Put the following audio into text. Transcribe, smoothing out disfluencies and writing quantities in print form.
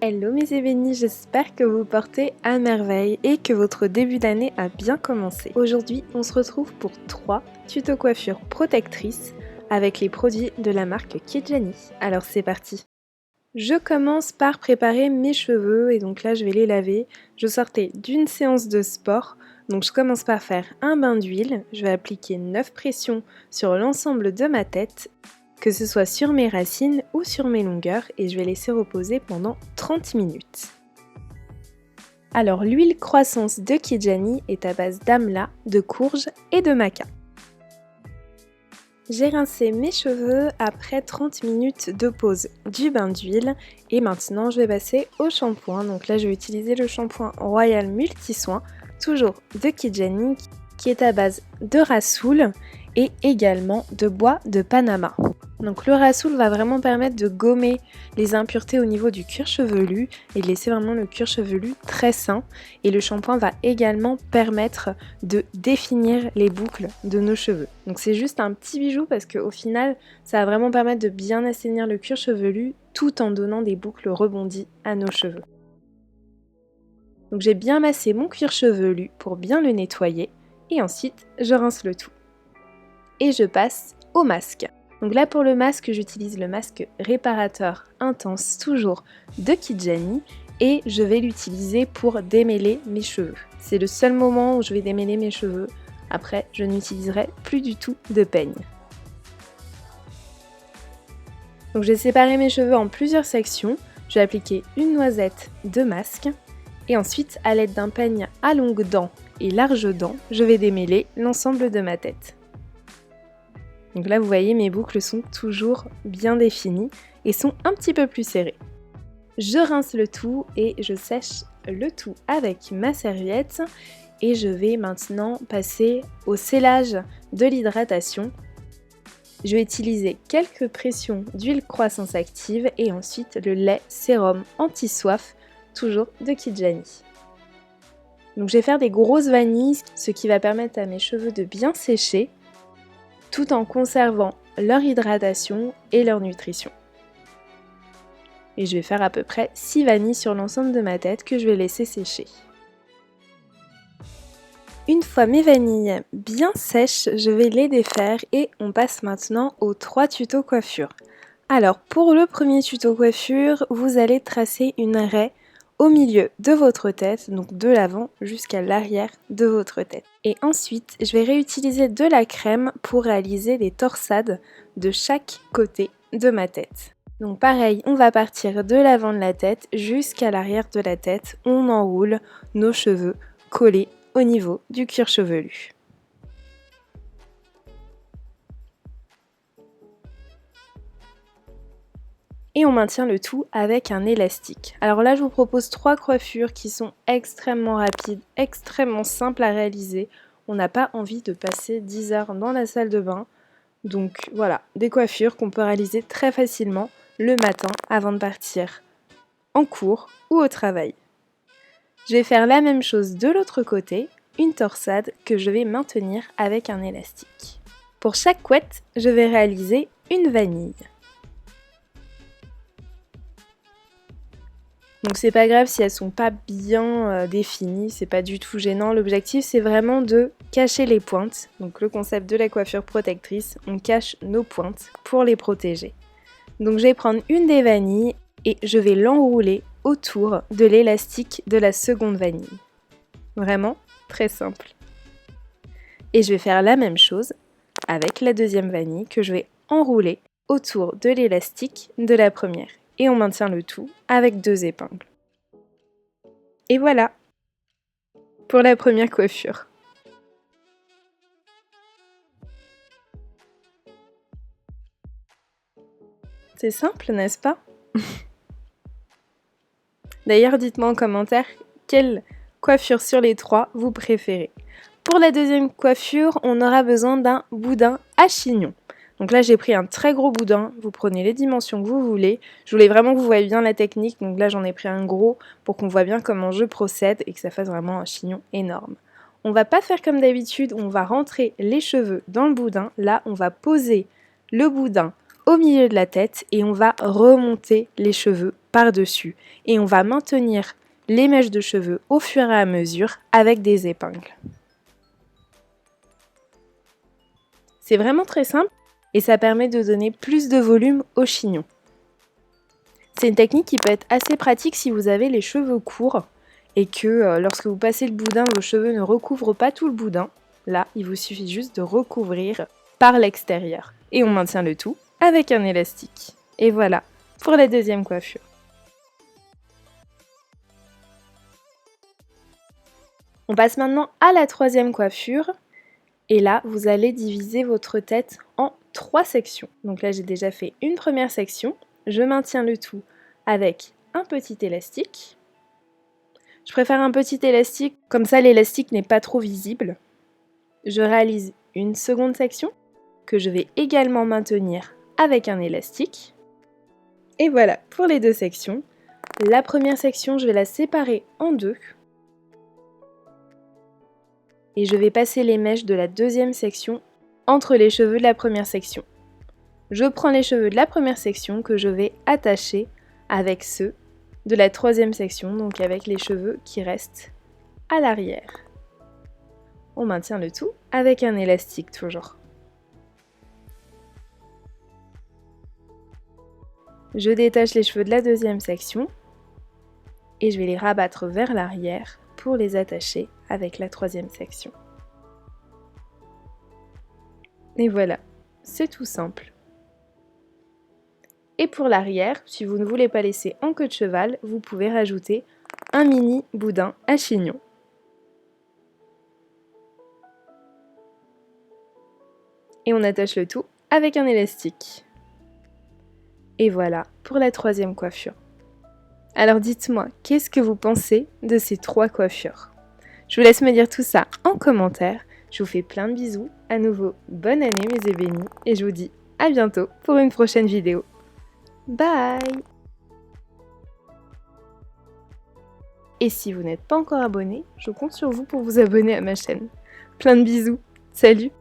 Hello mes ébénis, j'espère que vous portez à merveille et que votre début d'année a bien commencé. Aujourd'hui, on se retrouve pour 3 tutos coiffure protectrices avec les produits de la marque Kijani. Alors c'est parti. Je commence par préparer mes cheveux et donc là je vais les laver. Je sortais d'une séance de sport, donc je commence par faire un bain d'huile. Je vais appliquer 9 pressions sur l'ensemble de ma tête, que ce soit sur mes racines ou sur mes longueurs, et je vais laisser reposer pendant 30 minutes. Alors l'huile croissance de Kijani est à base d'amla, de courge et de maca. J'ai rincé mes cheveux après 30 minutes de pause du bain d'huile et maintenant je vais passer au shampoing. Donc là je vais utiliser le shampoing Royal Multisoin, toujours de Kijani, qui est à base de rassoul et également de bois de Panama. Donc le rassoul va vraiment permettre de gommer les impuretés au niveau du cuir chevelu et de laisser vraiment le cuir chevelu très sain. Et le shampoing va également permettre de définir les boucles de nos cheveux. Donc c'est juste un petit bijou parce qu'au final, ça va vraiment permettre de bien assainir le cuir chevelu tout en donnant des boucles rebondies à nos cheveux. Donc j'ai bien massé mon cuir chevelu pour bien le nettoyer et ensuite je rince le tout. Et je passe au masque. Donc là pour le masque, j'utilise le masque réparateur intense, toujours de Kijani, et je vais l'utiliser pour démêler mes cheveux. C'est le seul moment où je vais démêler mes cheveux. Après, je n'utiliserai plus du tout de peigne. Donc j'ai séparé mes cheveux en plusieurs sections. Je vais appliquer une noisette de masque et ensuite, à l'aide d'un peigne à longues dents et larges dents, je vais démêler l'ensemble de ma tête. Donc là vous voyez mes boucles sont toujours bien définies et sont un petit peu plus serrées. Je rince le tout et je sèche le tout avec ma serviette et je vais maintenant passer au sellage de l'hydratation. Je vais utiliser quelques pressions d'huile croissance active et ensuite le lait sérum anti-soif, toujours de Kijani. Donc je vais faire des grosses vanilles, ce qui va permettre à mes cheveux de bien sécher, tout en conservant leur hydratation et leur nutrition. Et je vais faire à peu près 6 vanilles sur l'ensemble de ma tête que je vais laisser sécher. Une fois mes vanilles bien sèches, je vais les défaire et on passe maintenant aux 3 tutos coiffure. Alors pour le premier tuto coiffure, vous allez tracer une raie au milieu de votre tête, donc de l'avant jusqu'à l'arrière de votre tête. Et ensuite, je vais réutiliser de la crème pour réaliser des torsades de chaque côté de ma tête. Donc pareil, on va partir de l'avant de la tête jusqu'à l'arrière de la tête. On enroule nos cheveux collés au niveau du cuir chevelu. Et on maintient le tout avec un élastique. Alors là je vous propose 3 coiffures qui sont extrêmement rapides, extrêmement simples à réaliser. On n'a pas envie de passer 10 heures dans la salle de bain. Donc voilà, des coiffures qu'on peut réaliser très facilement le matin avant de partir en cours ou au travail. Je vais faire la même chose de l'autre côté, une torsade que je vais maintenir avec un élastique. Pour chaque couette, je vais réaliser une vanille. Donc c'est pas grave si elles sont pas bien définies, c'est pas du tout gênant. L'objectif c'est vraiment de cacher les pointes. Donc le concept de la coiffure protectrice, on cache nos pointes pour les protéger. Donc je vais prendre une des vanilles et je vais l'enrouler autour de l'élastique de la seconde vanille. Vraiment très simple. Et je vais faire la même chose avec la deuxième vanille que je vais enrouler autour de l'élastique de la première. Et on maintient le tout avec 2 épingles. Et voilà pour la première coiffure. C'est simple, n'est-ce pas? D'ailleurs, dites-moi en commentaire quelle coiffure sur les 3 vous préférez. Pour la deuxième coiffure, on aura besoin d'un boudin à chignon. Donc là j'ai pris un très gros boudin, vous prenez les dimensions que vous voulez. Je voulais vraiment que vous voyez bien la technique, donc là j'en ai pris un gros pour qu'on voit bien comment je procède et que ça fasse vraiment un chignon énorme. On va pas faire comme d'habitude, on va rentrer les cheveux dans le boudin. Là on va poser le boudin au milieu de la tête et on va remonter les cheveux par-dessus et on va maintenir les mèches de cheveux au fur et à mesure avec des épingles. C'est vraiment très simple et ça permet de donner plus de volume au chignon. C'est une technique qui peut être assez pratique si vous avez les cheveux courts et que lorsque vous passez le boudin, vos cheveux ne recouvrent pas tout le boudin. Là, il vous suffit juste de recouvrir par l'extérieur. Et on maintient le tout avec un élastique. Et voilà pour la deuxième coiffure. On passe maintenant à la troisième coiffure. Et là, vous allez diviser votre tête en 3 sections. Donc là, j'ai déjà fait une première section. Je maintiens le tout avec un petit élastique. Je préfère un petit élastique, comme ça l'élastique n'est pas trop visible. Je réalise une seconde section que je vais également maintenir avec un élastique. Et voilà pour les 2 sections. La première section, je vais la séparer en 2. Et je vais passer les mèches de la deuxième section entre les cheveux de la première section. Je prends les cheveux de la première section que je vais attacher avec ceux de la troisième section, donc avec les cheveux qui restent à l'arrière. On maintient le tout avec un élastique toujours. Je détache les cheveux de la deuxième section et je vais les rabattre vers l'arrière pour les attacher avec la troisième section. Et voilà, c'est tout simple. Et pour l'arrière, si vous ne voulez pas laisser en queue de cheval, vous pouvez rajouter un mini boudin à chignon. Et on attache le tout avec un élastique. Et voilà pour la troisième coiffure. Alors dites-moi, qu'est-ce que vous pensez de ces 3 coiffures? Je vous laisse me dire tout ça en commentaire. Je vous fais plein de bisous. À nouveau, bonne année mes ébénis. Et je vous dis à bientôt pour une prochaine vidéo. Bye! Et si vous n'êtes pas encore abonné, je compte sur vous pour vous abonner à ma chaîne. Plein de bisous. Salut!